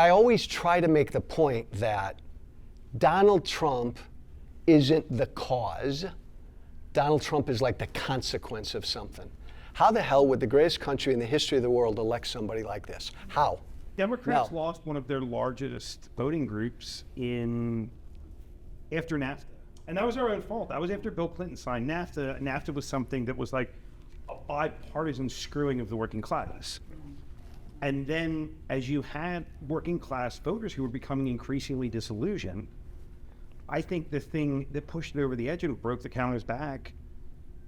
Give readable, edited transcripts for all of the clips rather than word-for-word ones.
I always try to make the point that Donald Trump isn't the cause. Donald Trump is like the consequence of something. How the hell would the greatest country in the history of the world elect somebody like this? How? Democrats lost one of their largest voting groups after NAFTA. And that was our own fault. That was after Bill Clinton signed NAFTA. NAFTA was something that was like a bipartisan screwing of the working class. And then as you had working class voters who were becoming increasingly disillusioned, I think the thing that pushed it over the edge and broke the counter's back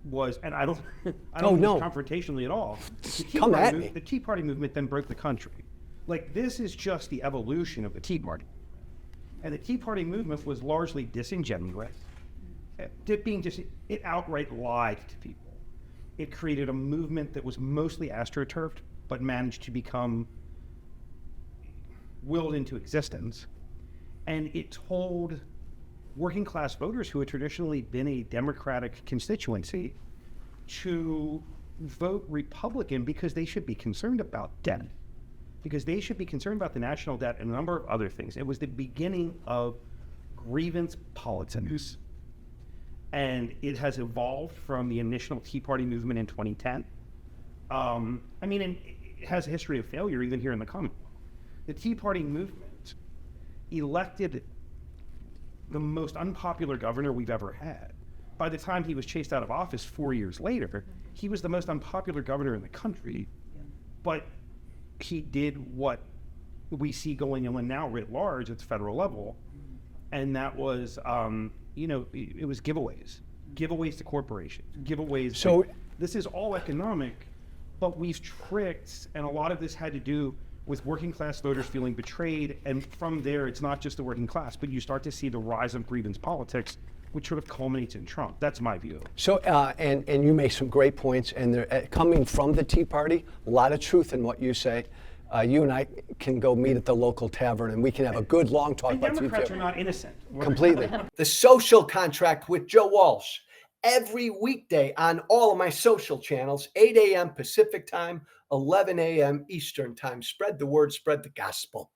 was, and I don't mean this confrontationally at all. The Tea Party movement then broke the country. Like, this is just the evolution of the Tea Party. And the Tea Party movement was largely disingenuous. It outright lied to people. It created a movement that was mostly astroturfed, but managed to become willed into existence. And it told working class voters who had traditionally been a Democratic constituency to vote Republican because they should be concerned about debt, because they should be concerned about the national debt and a number of other things. It was the beginning of grievance politics. And it has evolved from the initial Tea Party movement in 2010. It has a history of failure even here in the Commonwealth. The Tea Party movement elected the most unpopular governor we've ever had. By the time he was chased out of office 4 years later, he was the most unpopular governor in the country, but he did what we see going on now writ large at the federal level, and that was, it was giveaways to corporations, giveaways. So this is all economic, but we've tricked, and a lot of this had to do with working class voters feeling betrayed, and from there, it's not just the working class, but you start to see the rise of grievance politics, which sort of culminates in Trump. That's my view. So, and you make some great points, and they're coming from the Tea Party, a lot of truth in what you say. You and I can go meet at the local tavern, and we can have a good long talk about Democrats are not innocent. Completely. The Social Contract with Joe Walsh, every weekday on all of my social channels, 8 a.m. Pacific time, 11 a.m. Eastern time. Spread the word, spread the gospel.